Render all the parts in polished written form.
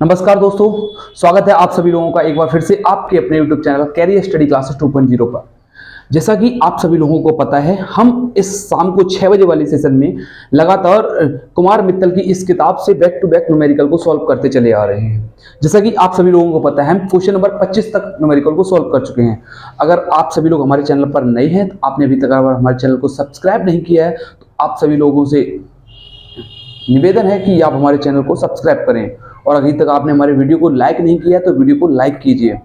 नमस्कार दोस्तों, स्वागत है आप सभी लोगों का एक बार फिर से आपके अपने YouTube channel career study classes 2.0 पर। जैसा कि आप सभी लोगों को पता है, हम इस शाम को 6 बजे वाली सेशन में लगातार कुमार मित्तल की इस किताब से बैक टू बैक न्यूमेरिकल को सॉल्व करते चले आ रहे हैं। जैसा कि आप सभी लोगों को पता है, हम क्वेश्चन नंबर 25 तक न्यूमेरिकल को सॉल्व कर चुके हैं। अगर आप सभी लोग हमारे चैनल पर नए हैं, तो आपने अभी तक अगर हमारे चैनल को सब्सक्राइब नहीं किया है, तो आप सभी लोगों से निवेदन है कि आप हमारे चैनल को सब्सक्राइब करें, और अभी तक आपने हमारे वीडियो को लाइक नहीं किया है तो वीडियो को लाइक कीजिए।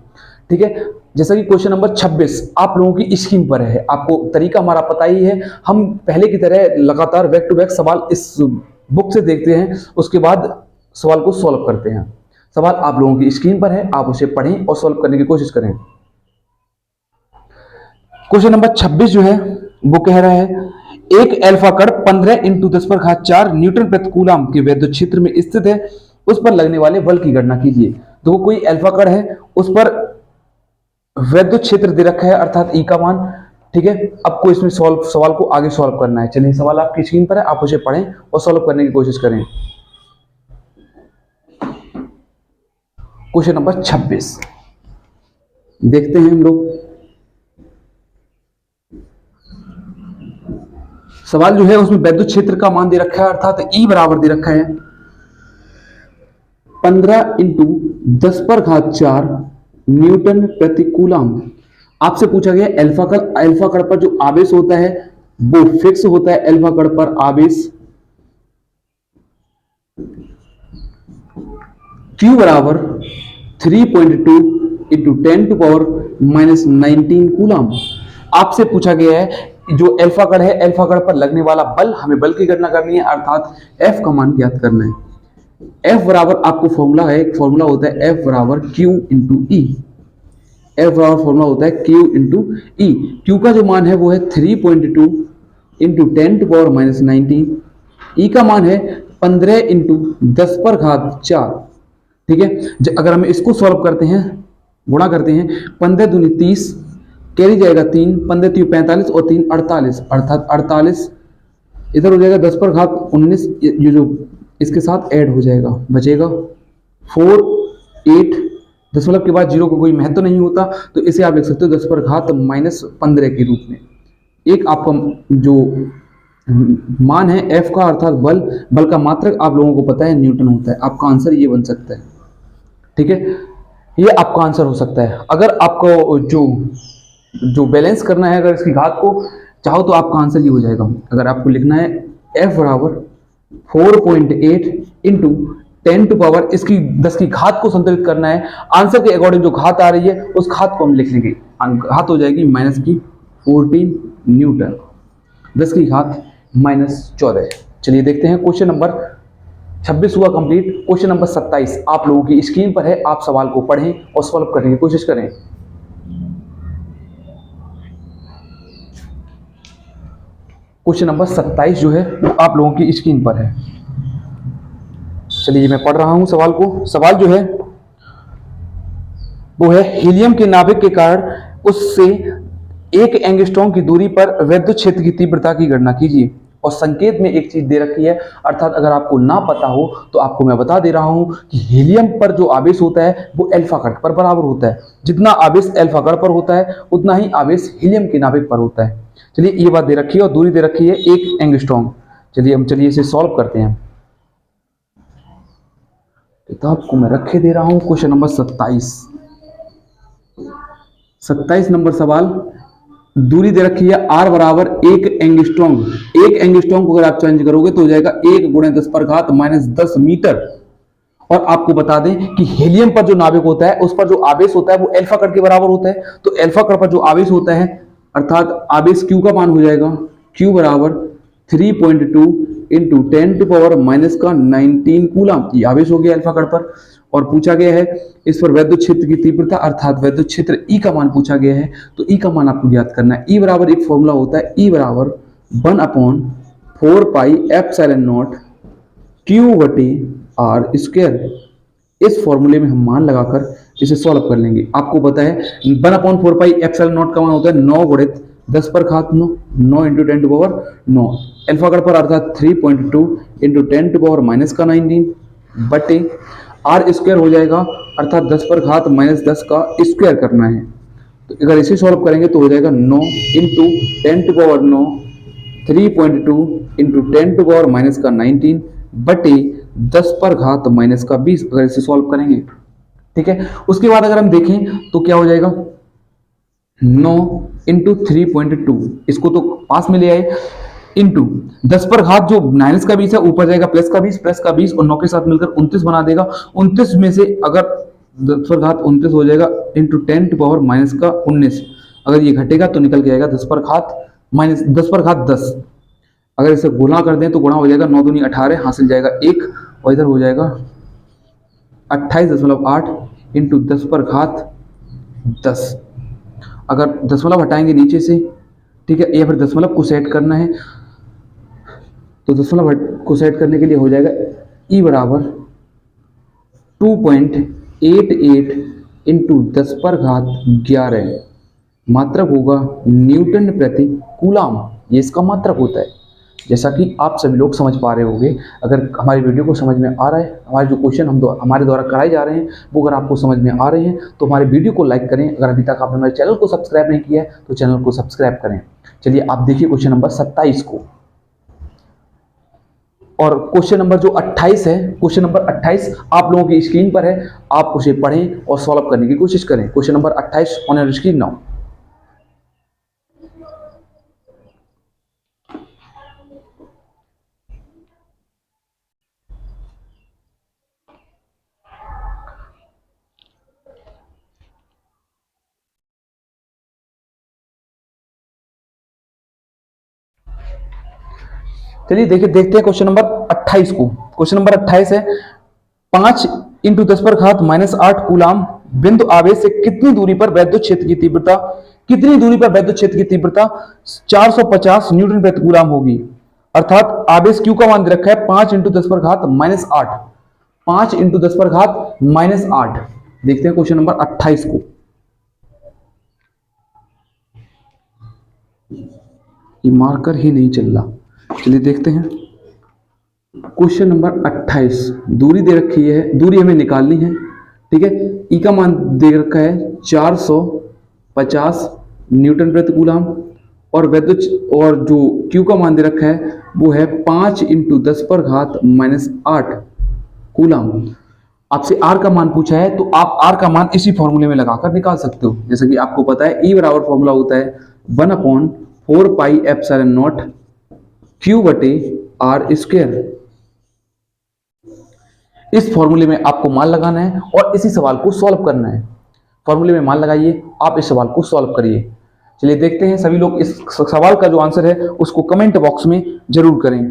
ठीक है, जैसा कि क्वेश्चन नंबर 26 आप लोगों की स्क्रीन पर है। आपको तरीका हमारा पता ही है, हम पहले की तरह लगातार बैक टू बैक सवाल इस बुक से देखते हैं, उसके बाद सवाल को सॉल्व करते हैं। सवाल आप लोगों की स्क्रीन पर है, आप उसे पढ़ें और सॉल्व करने की कोशिश करें। क्वेश्चन नंबर 26 जो है वो कह रहा है, एक अल्फा कण 15 × 10⁴ न्यूटन प्रति कूलम के वैद्युत क्षेत्र में स्थित है, उस पर लगने वाले बल की गणना कीजिए। तो कोई अल्फा कण है, उस पर वैद्युत क्षेत्र दे रखा है, अर्थात ई का मान। ठीक है, आपको इसमें सवाल को आगे सॉल्व करना है। चलिए, सवाल आपकी स्क्रीन पर है, आप उसे पढ़ें और सॉल्व करने की कोशिश करें। क्वेश्चन नंबर 26 देखते हैं हम लोग। सवाल जो है उसमें वैद्युत क्षेत्र का मान दे रखा है, अर्थात ई बराबर दे रखा है 15 × 10⁴ न्यूटन प्रति कूलम। आपसे पूछा गया अल्फा कण पर जो आवेश होता है वो फिक्स होता है। अल्फा कण पर आवेश Q बराबर 3.2 × 10⁻⁻19 कूलम। आपसे पूछा गया है जो अल्फा कण है, अल्फा कण पर लगने वाला बल, हमें बल की गणना करनी है, अर्थात F का मान ज्ञात करना है। F बराबर आपको फॉर्मूला है, एक फॉर्मूला होता है F बराबर Q × E। F बराबर फॉर्मूला होता है Q × E। Q का जो मान है वो है 3.2 × 10⁻⁻19। E का मान है 15 × 10⁴। ठीक है, अगर हम इसको सॉल्व करते हैं, गुणा करते हैं, 15 दूनी 30, कैरी जाएगा 3, 15 3 45 और 3 48, अर्थात 48 इधर हो जाएगा 10⁻19। ये जो इसके साथ ऐड हो जाएगा, बचेगा 4 8। दशमलव के बाद जीरो को कोई महत्व नहीं होता, तो इसे आप लिख सकते हो 10⁻−15 के रूप में। एक आपका जो मान है F का, अर्थात बल का मात्रक आप लोगों को पता है न्यूटन होता है। आपका आंसर ये बन सकता है। ठीक है, ये आपका आंसर हो सकता है। अगर आपको जो बैलेंस करना है, अगर इसकी घात को चाहो तो आपका आंसर ये हो जाएगा। अगर आपको लिखना है F बराबर 4.8 × 10⁻, इसकी 10 की घात को संतुलित करना है, आंसर के अकॉर्डिंग जो घात आ रही है उस घात को हम लिख लेंगे। घात हो जाएगी -14 न्यूटन, 10 की घात -14। चलिए देखते हैं, क्वेश्चन नंबर 26 हुआ कंप्लीट। क्वेश्चन नंबर 27 आप लोगों की स्क्रीन पर है, आप सवाल को पढ़ें और सॉल्व करने की कोशिश करें। क्वेश्चन नंबर 27 जो है वो आप लोगों की स्क्रीन पर है। चलिए मैं पढ़ रहा हूं सवाल को। सवाल जो है वो है, हीलियम के नाभिक के कारण उससे 1 एंगस्ट्रॉम की दूरी पर वैद्युत क्षेत्र की तीव्रता की गणना कीजिए। और संकेत में एक चीज दे रखी है, अर्थात अगर आपको ना पता हो तो आपको मैं बता दे रहा हूं कि हीलियम पर जो आवेश होता है वो अल्फा कण पर बराबर होता है। जितना आवेश अल्फा कण पर होता है उतना ही आवेश हीलियम के नाभिक पर होता है। चलिए, ये बात दे रखी है और दूरी दे रखी है 1 एंगस्ट्रॉम। चलिए इसे सॉल्व करते हैं। किताब को मैं रखे दे रहा हूं। क्वेश्चन नंबर 27 नंबर सवाल, दूरी दे रखी है R बराबर 1 एंगस्ट्रॉम। 1 एंगस्ट्रॉम को अगर आप चेंज करोगे तो हो जाएगा 1 × 10⁻−10 मीटर। और आपको बता दें कि हीलियम पर जो नाभिक होता है उस पर जो आवेश होता है वो अल्फा कण के बराबर होता है। तो अल्फा कण पर जो आवेश होता है, अर्थात आवेश Q का मान हो जाएगा Q बराबर 3.2 × 10⁻⁻19 कूलम। ये आवेश हो गया अल्फा कण पर। और पूछा गया है इस पर वैद्युत क्षेत्र की तीव्रता, अर्थात वैद्युत क्षेत्र E का मान पूछा गया है। तो E का मान आपको ज्ञात करना है। E बराबर एक फॉर्मूला होता है, E बराबर 1/4πε0 Q/r²। इस फॉर्मूले में हम मान लगाकर इसे सॉल्व कर लेंगे। आपको पता है 1/4πε0 का मान होता है 9 × 10⁻9, 9 × 10⁻9 अल्फा कण पर, अर्थात 3.2 × 10⁻⁻19 बटे आर स्क्वायर हो जाएगा, अर्थात 10 पर घात माइनस 10 का स्क्वायर करना है। तो अगर इसे सॉल्व करेंगे तो हो जाएगा 9 इंटू 10⁻9 3.2 इंटू 10⁻माइनस का 19 बटे 10 पर घात माइनस का 20। अगर इसे सॉल्व करेंगे, ठीक है। उसके बाद अगर हम देखें तो क्या हो जाएगा, 9 इंटू 3.2, इसको तो पास में ले आए, इंटू 10 पर घात जो माइनस का 20 है ऊपर जाएगा प्लस का 20, प्लस का 20 और 9 के साथ मिलकर 29 बना देगा। 29 में से अगर 10 पर घात 29 हो जाएगा इंटू 10⁻माइनस का 19, अगर ये घटेगा तो निकल के आएगा 10 पर घात माइनस 10 पर घात 10। अगर इसे गुणा कर दें तो गुणा हो जाएगा 9 दूनी 18, हासिल जाएगा 1 और इधर हो जाएगा 28.8 इंटू 10 पर घात 10। अगर दशमलव हटाएंगे नीचे से, ठीक है, या फिर दशमलव को सेट करना है तो दशमलव को सेट करने के लिए हो जाएगा ई बराबर 2.88 इंटू 10 पर घात 11, मात्रक होगा न्यूटन प्रति कूलाम, ये इसका मात्रक होता है। जैसा कि आप सभी लोग समझ पा रहे होंगे, अगर हमारी वीडियो को समझ में आ रहा है, हमारे जो क्वेश्चन हमारे द्वारा कराए जा रहे हैं वो अगर आपको समझ में आ रहे हैं तो हमारे वीडियो को लाइक करें। अगर अभी तक आपने हमारे चैनल को सब्सक्राइब नहीं किया है तो चैनल को सब्सक्राइब करें। चलिए आप देखिए क्वेश्चन नंबर 27 को, और क्वेश्चन नंबर जो 28 है, क्वेश्चन नंबर 28 आप लोगों की स्क्रीन पर है, आप उसे पढ़ें और सॉल्व करने की कोशिश करें। Question number 28 on your screen now. चलिए देखिए, देखते हैं क्वेश्चन नंबर 28 को। क्वेश्चन नंबर 28 है, 5 इंटू 10 पर घात माइनस 8 कूलाम बिंदु आवेश से कितनी दूरी पर वैद्युत क्षेत्र की तीव्रता, कितनी दूरी पर वैद्युत क्षेत्र की तीव्रता 450 न्यूटन प्रति कूलाम होगी। अर्थात आवेश क्यू का मान दे रखा है 5 इंटू 10 पर घात माइनस 8, 5 इंटू 10 पर घात माइनस 8। देखते हैं क्वेश्चन नंबर 28 को। ये मार्कर ही नहीं चल रहा, चलिए देखते हैं। क्वेश्चन नंबर 28, दूरी दे रखी है, दूरी हमें निकालनी है, ठीक है। ई का मान दे रखा है 450 न्यूटन प्रति कूलाम, और वैद्युत और जो क्यू का मान दे रखा है वो है 5 इंटू 10 पर घात माइनस 8 कूलाम। आपसे आर का मान पूछा है तो आप आर का मान इसी फॉर्मूले में लगाकर निकाल सकते हो। जैसे कि आपको पता है ई बराबर फॉर्मूला होता है 1/4πε0 क्यू बटे आर स्क्वायर। इस फॉर्मूले में आपको मान लगाना है और इसी सवाल को सॉल्व करना है। फॉर्मूले में मान लगाइए, आप इस सवाल को सॉल्व करिए। चलिए देखते हैं, सभी लोग इस सवाल का जो आंसर है उसको कमेंट बॉक्स में जरूर करें।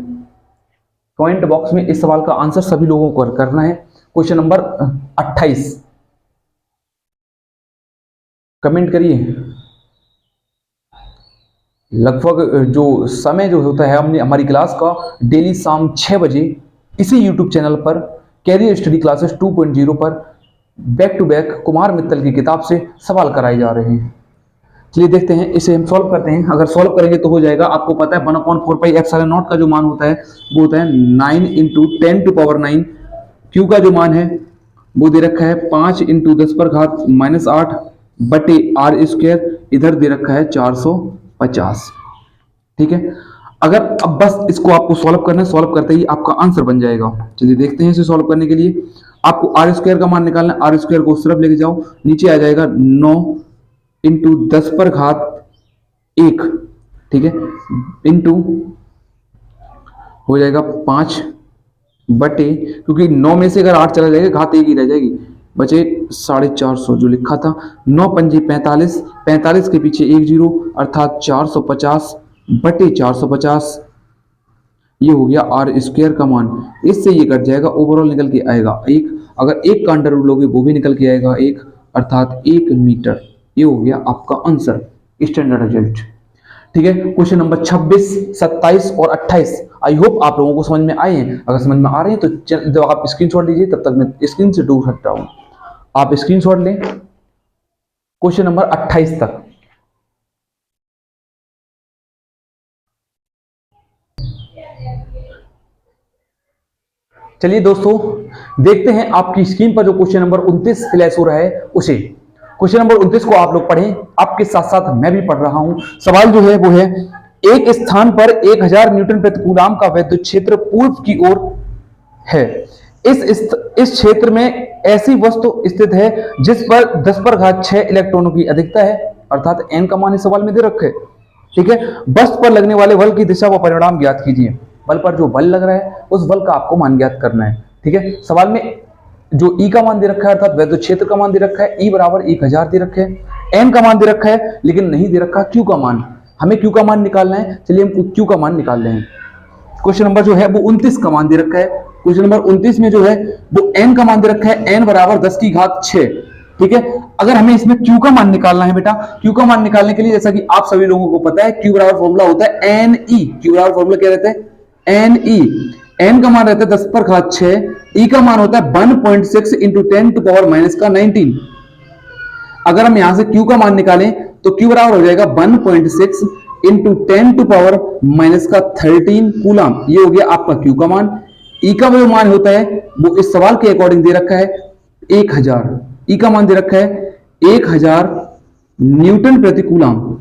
कमेंट बॉक्स में इस सवाल का आंसर सभी लोगों को करना है। क्वेश्चन नंबर 28 कमेंट करिए। लगभग जो समय जो होता है, हमने हमारी क्लास का डेली शाम 6 बजे इसी यूट्यूब चैनल पर कैरियर स्टडी क्लासेस 2.0 पर back to back Kumar Mittal की किताब से सवाल कराए जा रहे हैं। चलिए देखते हैं, इसे हम सॉल्व करते हैं। अगर सॉल्व करेंगे तो हो जाएगा, आपको पता है 1/4πε0 का जो मान होता है वो होता है 9 इंटू 10⁻9। क्यू का जो मान है वो दे रखा है 5 इंटू 10 पर घात माइनस 8 बटे आर स्क्वायर, इधर दे रखा है 450, ठीक है। अगर अब बस इसको आपको सॉल्व करना है, सॉल्व करते ही आपका आंसर बन जाएगा। चलिए देखते हैं, इसे सॉल्व करने के लिए आपको आर स्क्वायर का मान निकालना है। आर स्क्वायर को उस तरफ लेके जाओ, नीचे आ जाएगा 9 इंटू 10 पर घात 1, ठीक है, इंटू हो जाएगा 5 बटे, क्योंकि 9 में से अगर 8 चला जाएगा घात 1 ही रह जाएगी, बचे 450 जो लिखा था। 9 पंजी 45, 45 के पीछे 1 जीरो, अर्थात 450 बटे 450, ये हो गया आर स्क्वायर का मान। इससे ये कट जाएगा, ओवरऑल निकल के आएगा 1। अगर 1 का अंडर रूट लोगे वो भी निकल के आएगा 1, अर्थात 1 मीटर। ये हो गया आपका आंसर, स्टैंडर्ड रिजल्ट, ठीक है। क्वेश्चन नंबर 26, 27 और 28 आई होप आप लोगों को समझ में आए हैं। अगर समझ में आ रहे हैं तो जब आप स्क्रीनशॉट लीजिए, तब तक मैं स्क्रीन से दूर हट रहा हूं, आप स्क्रीनशॉट लें क्वेश्चन नंबर 28 तक। चलिए दोस्तों, देखते हैं आपकी स्क्रीन पर जो क्वेश्चन नंबर 29 फ्लैश हो रहा है उसे। क्वेश्चन नंबर 29 को आप लोग पढ़ें, आपके साथ साथ मैं भी पढ़ रहा हूं। सवाल जो है वो है, एक स्थान पर 1000 न्यूटन प्रति कूलाम का विद्युत क्षेत्र पूर्व की ओर है। इस क्षेत्र में ऐसी वस्तु स्थित है जिस पर 10 पर घात 6 इलेक्ट्रॉनों की अधिकता है, अर्थात n का मान इस सवाल में दे रखा है। ठीक है, वस्तु पर लगने वाले बल की दिशा व परिणाम ज्ञात कीजिए। बल पर जो बल लग रहा है उस बल का आपको मान ज्ञात करना है। ठीक है, सवाल में जो E का मान दे रखा है अर्थात विद्युत क्षेत्र का मान दे रखा है, E बराबर 1000 दे रखा है। n का मान दे रखा है लेकिन नहीं दे रखा Q का मान। हमें Q का मान निकालना है। चलिए हम Q का मान निकाल रहे हैं। क्वेश्चन नंबर जो है वो 29 का मान दे रखा है। क्वेश्चन नंबर 29 में जो है वो n का मान दे रखा है, n बराबर 10 की घात 6। ठीक है, अगर हमें इसमें Q का मान निकालना है बेटा, Q का मान निकालने के लिए जैसा कि आप सभी लोगों को पता है Q बराबर फॉर्मूला होता है NE। Q बराबर फॉर्मूला क्या रहता है? NE। n का मान रहता है 10 पर घात 6, E का मान होता है 1.6 इंटू 10 टू पावर माइनस का 19। अगर हम यहां से Q का मान निकालें तो Q बराबर हो जाएगा 1.6 इंटू 10 टू पावर माइनस का 13 कूलम। ये हो गया आपका Q का मान। E का जो मान होता है वो इस सवाल के अकॉर्डिंग दे रखा है 1000। E का मान दे रखा है 1000 न्यूटन प्रति कूलम।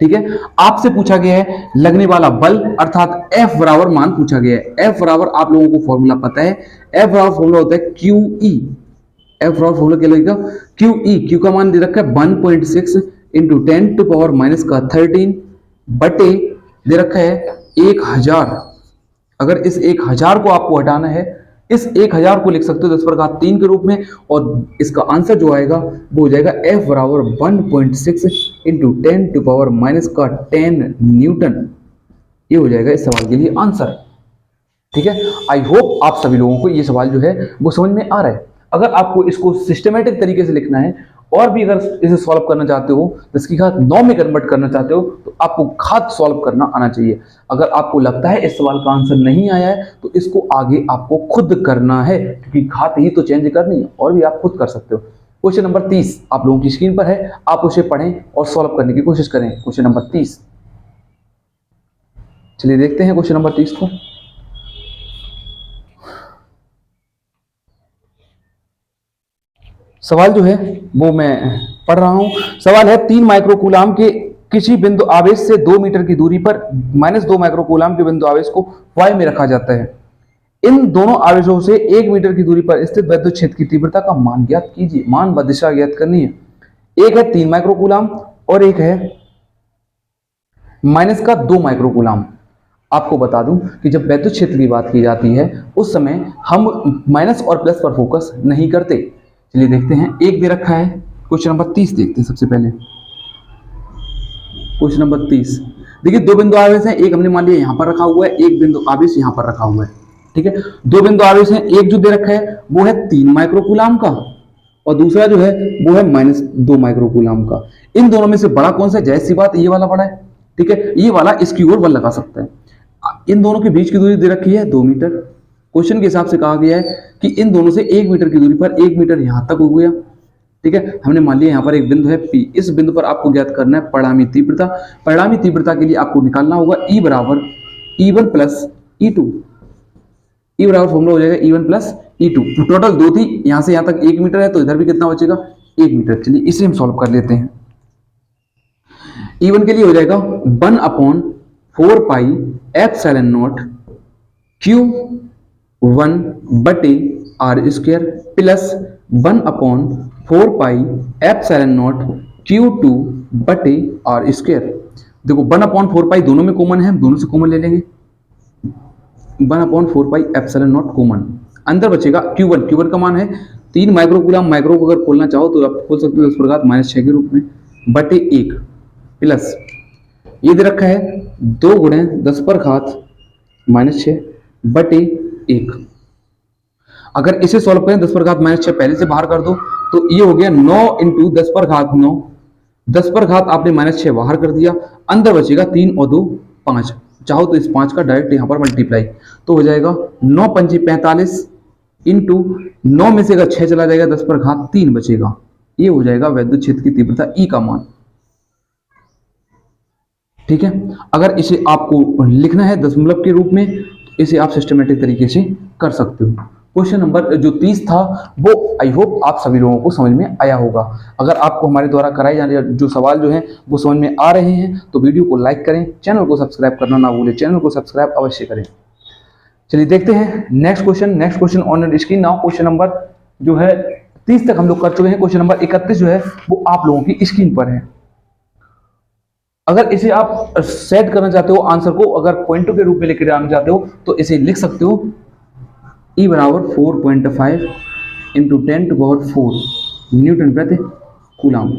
ठीक है, आपसे पूछा गया है लगने वाला बल अर्थात F बराबर मान पूछा गया है। F बराबर आप लोगों को फॉर्मूला पता है, F बराबर फॉर्मूला होता है QE। F बराबर फॉर्मूला क्या लगेगा? QE। Q का मान दे रखा है 1.6 इंटू 10 टू पावर माइनस का 13 बटे दे रखा है 1000। अगर इस 1000 को आपको हटाना है, इस 1000 को लिख सकते हो 10 पर घात 3 के रूप में, और इसका आंसर जो आएगा वो हो जाएगा F बराबर 1.6 इंटू 10 टू पावर माइनस का 10 न्यूटन। ये हो जाएगा इस सवाल के लिए आंसर। ठीक है, आई होप आप सभी लोगों को ये सवाल जो है वो समझ में आ रहा है। अगर आपको इसको सिस्टमेटिक तरीके से लिखना है और भी अगर इसे सॉल्व करना चाहते हो, 10 की घात 9 में कन्वर्ट करना चाहते हो, तो आपको घात सॉल्व करना आना चाहिए। अगर आपको लगता है इस सवाल का आंसर नहीं आया है तो इसको आगे आपको खुद करना है, क्योंकि घात ही तो चेंज करनी है, और भी आप खुद कर सकते हो। क्वेश्चन नंबर 30 आप लोगों की स्क्रीन पर है, आप उसे पढ़ें और सॉल्व करने की कोशिश करें। क्वेश्चन नंबर 30, चलिए देखते हैं क्वेश्चन नंबर 30 को। सवाल जो है वो मैं पढ़ रहा हूं। सवाल है 3 माइक्रोकूलाम के किसी बिंदु आवेश से 2 मीटर की दूरी पर -2 माइक्रोकूलाम के बिंदु आवेश को y में रखा जाता है। इन दोनों आवेशों से 1 मीटर की दूरी पर स्थित विद्युत क्षेत्र की तीव्रता का मान ज्ञात कीजिए। मान व दिशा ज्ञात करनी है। एक है 3 माइक्रोकूलाम और एक है -2 माइक्रोकूलाम। आपको बता दूं कि जब विद्युत क्षेत्र की बात की जाती है उस समय हम माइनस और प्लस पर फोकस नहीं करते। चलिए देखते हैं, एक दे रखा है। क्वेश्चन नंबर 30 देखते हैं सबसे पहले। क्वेश्चन नंबर 30, देखिए 2 बिंदु आवेश हैं, एक हमने मान लिया यहां पर रखा हुआ है, एक बिंदु आवेश यहां पर रखा हुआ है। ठीक है, 2 बिंदु आवेश हैं, एक जो दे रखा है वो है 3 माइक्रोकूलाम का और दूसरा जो है वो है -2 माइक्रोकूलाम का। इन दोनों में से बड़ा कौन सा है? जैसी बात ये वाला बड़ा है। ठीक है, ये वाला इसकी ओर बल लगा सकता है। इन दोनों के बीच की दूरी दे रखी है 2 मीटर। क्वेश्चन के हिसाब से कहा गया है कि इन दोनों से 1 मीटर की दूरी पर 1 मीटर यहां तक हो गया। ठीक है, हमने मान लिया यहां पर एक बिंदु है P। इस बिंदु पर आपको ज्ञात करना है परिणामी तीव्रता। परिणामी तीव्रता के लिए आपको निकालना होगा E बराबर E1 प्लस E2। E बराबर फॉर्मूला हो जाएगा E1 प्लस E2। तो टोटल 2 थी, यहां से यहां तक 1 मीटर है, तो इधर भी कितना बचेगा? 1 मीटर। चलिए इसे हम सॉल्व कर लेते हैं। E1 के लिए हो जाएगा 1/4 पाई एप्सिलॉन नॉट Q1 बटे R square plus 1/4 pi epsilon not Q2 बटे R स्क्वायर। देखो 1/4 पाई दोनों में कॉमन है, हम दोनों से कॉमन ले लेंगे। 1/4 पाई एप्सिलॉन नॉट कॉमन, अंदर बचेगा Q1। Q1 का मान है 3 माइक्रोकूलाम। माइक्रो को अगर खोलना चाहो तो आप खोल सकते हो 10 पर घात -6 के रूप में, बटे 1 प्लस ये दे रखा है 2 गुणे 10 पर घात -6 बटे 1। अगर इसे सॉल्व करें 10 पर घात -6 पहले से बाहर कर दो तो ये हो गया 9 इंटू 10 पर घात 9। 10 पर घात आपने -6 बाहर कर दिया, अंदर बचेगा 3 और 2 5। चाहो तो इस 5 का डायरेक्ट यहां पर मल्टीप्लाई, तो हो जाएगा 9 पंचे 45 इंटू 9 में से अगर 6 चला जाएगा 10 पर घात 3 बचेगा। ये हो जाएगा विद्युत क्षेत्र की तीव्रता E का मान। ठीक है, अगर इसे आपको लिखना है दशमलव के रूप में इसे आप सिस्टमेटिक तरीके से कर सकते हो। क्वेश्चन नंबर जो 30 था वो आई होप आप सभी लोगों को समझ में आया होगा। अगर आपको हमारे द्वारा कराए जाने जो सवाल जो हैं वो समझ में आ रहे हैं तो वीडियो को लाइक करें, चैनल को सब्सक्राइब करना ना भूलें, चैनल को सब्सक्राइब अवश्य करें। चलिए देखते हैं next question on screen now. Question number जो है 30 तक हम लोग कर चुके हैं। क्वेश्चन नंबर 31 जो है वो आप लोगों की स्क्रीन पर है। अगर इसे आप सेट करना चाहते हो आंसर को, अगर पॉइंटों के रूप में लेकर आना चाहते हो तो इसे लिख सकते हो E बराबर 4.5 इंटू 10⁴ न्यूटन प्रति कूलम।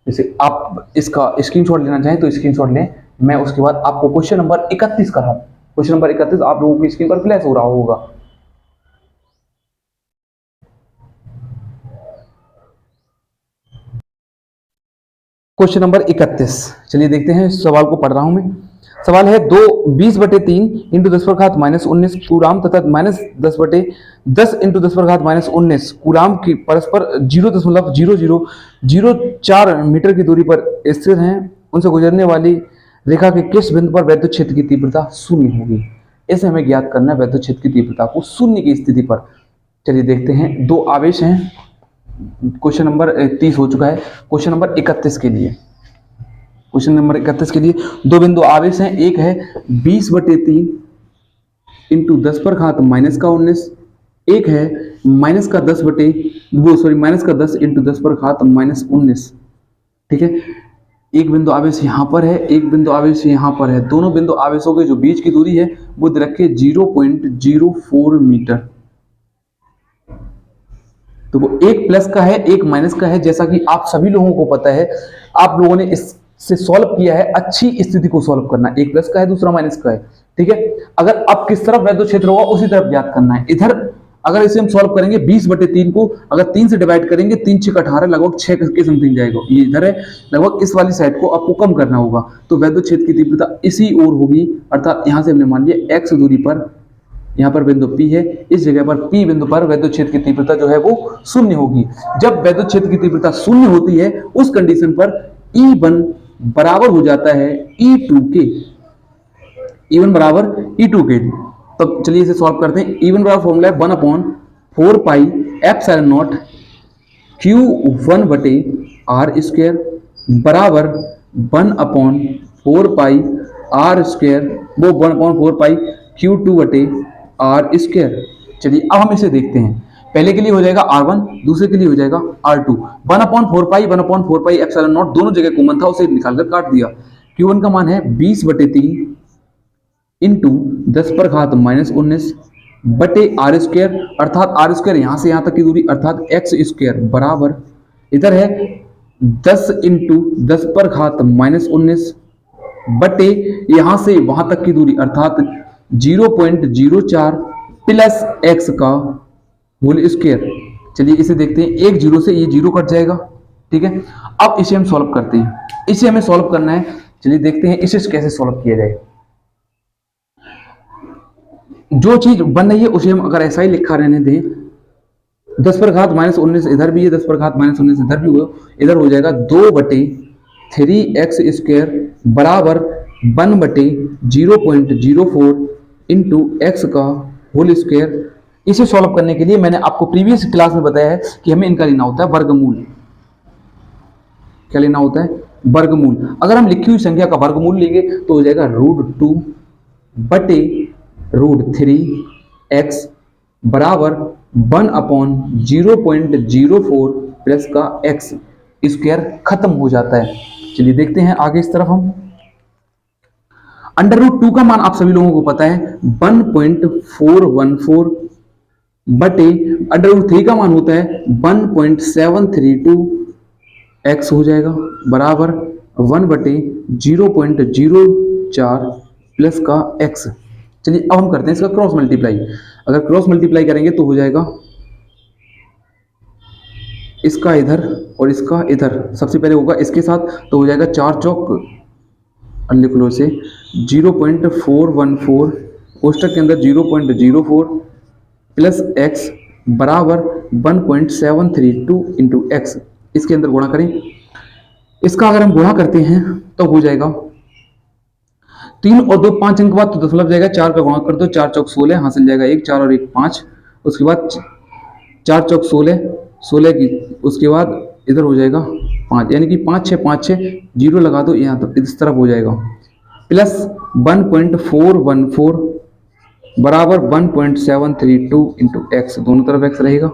जैसे आप इसका स्क्रीनशॉट लेना चाहें तो स्क्रीनशॉट लें, मैं उसके बाद आपको क्वेश्चन नंबर 31 कर रहा हूं। क्वेश्चन नंबर 31 आप लोगों की स्क्रीन पर फ्लैश हो रहा होगा। क्वेश्चन नंबर 31, चलिए देखते हैं, सवाल को पढ़ रहा हूं मैं। सवाल है 20/3 इंटू 10⁻−19 कूलाम तथा -10/10 इंटू 10⁻−19 कूलाम की परस्पर 0.0004 मीटर की दूरी पर स्थिर हैं। उनसे गुजरने वाली रेखा के किस बिंदु पर वैद्युत क्षेत्र की तीव्रता शून्य होगी। इसे हमें ज्ञात करना है वैद्युत क्षेत्र की तीव्रता को शून्य की स्थिति पर। चलिए देखते हैं, दो आवेश हैं। क्वेश्चन नंबर 30 हो चुका है। क्वेश्चन नंबर 31 के लिए, क्वेश्चन नंबर 31 के लिए दो बिंदु आवेश हैं। एक है 20/3 इंटू 10⁻−19, एक है -10 इंटू 10⁻−19। ठीक है, एक बिंदु आवेश यहां पर है, एक बिंदु आवेश यहां पर है। दोनों बिंदु आवेशों के जो बीच की दूरी है वो दे रखी है 0.04 मीटर। तो वो एक प्लस का है, एक माइनस का है। जैसा कि आप सभी लोगों को पता है, आप लोगों ने इससे सॉल्व किया है, अच्छी स्थिति को सॉल्व करना। एक प्लस का है, दूसरा माइनस का है। ठीक है, अगर अब किस तरफ वैद्युत क्षेत्र होगा उसी तरफ ज्ञात करना है। इधर अगर इसे हम सॉल्व करेंगे 20/3 को अगर 3 से डिवाइड करेंगे, 3 6 18 लगभग 6 के समथिंग जाएगा। ये इधर है, लगभग इस वाली साइड को आपको कम करना होगा। तो वैद्युत क्षेत्र की तीव्रता इसी ओर होगी, अर्थात यहां से हमने मान लिया x दूरी पर, यहाँ पर बिंदु P है, इस जगह पर P बिंदु पर वैद्युत क्षेत्र की तीव्रता जो है वो शून्य होगी। जब वैद्युत क्षेत्र की तीव्रता शून्य होती है उस कंडीशन पर E1 बराबर हो जाता है E2 के। E1 बराबर E2 के। तब चलिए इसे सॉल्व करते हैं। E1 बराबर फॉर्मूला है 1/4πε0 Q1/r² बराबर 1/4πr², वो 1/4πQ2/r²। चलिए अब हम इसे देखते हैं। पहले के लिए हो जाएगा R1, दूसरे के लिए हो जाएगा R2। 1/4π दोनों जगह कॉमन था, उसे निकालकर काट दिया। Q1 का मान है 20/3 इंटू 10⁻−19 बटे r², अर्थात r², यहां से यहां तक की दूरी अर्थात x² बराबर इधर है 10 इंटू 10⁻−19 बटे यहां से वहां तक की दूरी अर्थात 0.04 प्लस x का होल स्क्वायर। चलिए इसे देखते हैं, एक जीरो से ये जीरो कट जाएगा। ठीक है, अब इसे हम सॉल्व करते हैं। इसे हमें सॉल्व करना है। चलिए देखते हैं इसे कैसे सॉल्व किया जाए। जो चीज बन रही है उसे हम अगर ऐसा ही लिखा रहने दें, 10⁻−19 इधर भी है, 10⁻−19 इधर भी हो, इधर हो जाएगा 2/3x² बराबर 1/0.04 इंटू x का होल स्क्वायर। इसे सॉल्व करने के लिए मैंने आपको प्रीवियस क्लास में बताया है कि हमें इनका लेना होता है वर्गमूल। क्या लेना होता है? वर्गमूल। अगर हम लिखी हुई संख्या का वर्गमूल लेंगे तो हो जाएगा √2/√3x बराबर 1/0.04 प्लस का x स्क्वायर खत्म हो जाता है। चलिए देखते हैं आगे इस तरफ हम। √2 का मान आप सभी लोगों को पता है 1.414 बटे √3 का मान होता है 1.732x हो जाएगा बराबर 1/0.04 प्लस का x। चलिए अब हम करते हैं इसका क्रॉस मल्टीप्लाई। अगर क्रॉस मल्टीप्लाई करेंगे तो हो जाएगा इसका इधर और इसका इधर। सबसे पहले होगा इसके साथ, तो हो जाएगा 4 चौक लिख लो इसे 0.414 कोष्टक के अंदर 0.04 प्लस x बराबर 1.732 इंटू एक्स। इसके अंदर गुणा करें। इसका अगर हम गुणा करते हैं तो हो जाएगा, तो 3 और 2 5 अंक बाद, तो दशमलव जाएगा, 4 का गुणा कर दो, 4 चौक 16, हासिल जाएगा 1, 4 और 1 5, उसके बाद 4 चौक 16, 16 की, उसके बाद इधर हो जाएगा 5, यानी कि 5 6 5 6, जीरो लगा दो यहाँ तक, इस तरफ हो जाएगा, प्लस 1.414 बराबर 1.732 इंटू एक्स, दोनों तरफ एक्स रहेगा।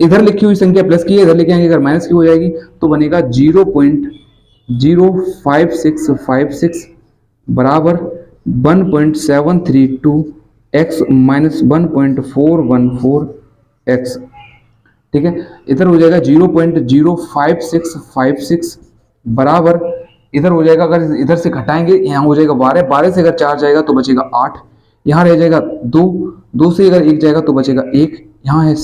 इधर लिखी हुई संख्या प्लस की है, इधर लेके आएंगे, अगर माइनस की हो जाएगी तो बनेगा 0.05656 बराबर 1.732 एक्स माइनस 1.414 एक्स। ठीक है, इधर हो जाएगा 0.05656 बराबर, इधर हो जाएगा, अगर इधर से घटाएंगे यहाँ हो जाएगा 12, 12 से अगर 4 जाएगा तो बचेगा 8, यहाँ रह जाएगा 2, 2 से अगर 1 जाएगा तो बचेगा 1, यहाँ है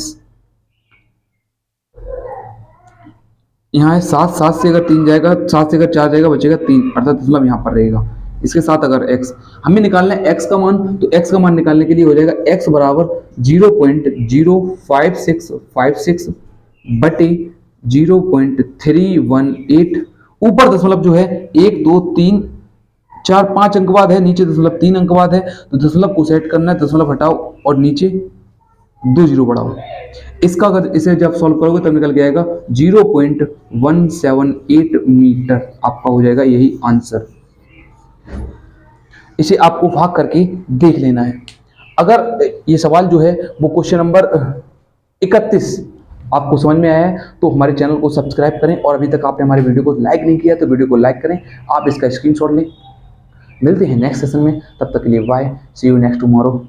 7, 7 से अगर 3 जाएगा, 7 से अगर 4 जाएगा बचेगा 3, अर्थात दशमलव यहाँ पर रहेगा। इसके साथ अगर x हमें निकालना है x का मान, तो x का मान निकालने के लिए हो जाएगा x बराबर 0.05656 बटे 0.318, ऊपर दशमलव जो है 1 2 3 4 5 अंक बाद है, नीचे दशमलव 3 अंक बाद है, तो दशमलव को सेट करना है, दशमलव हटाओ और नीचे 2 जीरो बढ़ाओ। इसका अगर इसे जब सॉल्व करोगे तब निकल के आएगा 0.178 मीटर, आपका हो जाएगा यही आंसर। इसे आपको भाग करके देख लेना है। अगर ये सवाल जो है वो क्वेश्चन नंबर 31 आपको समझ में आया है तो हमारे चैनल को सब्सक्राइब करें, और अभी तक आपने हमारे वीडियो को लाइक नहीं किया तो वीडियो को लाइक करें, आप इसका स्क्रीनशॉट लें। मिलते हैं नेक्स्ट सेशन में, तब तक के लिए bye, see you next tomorrow.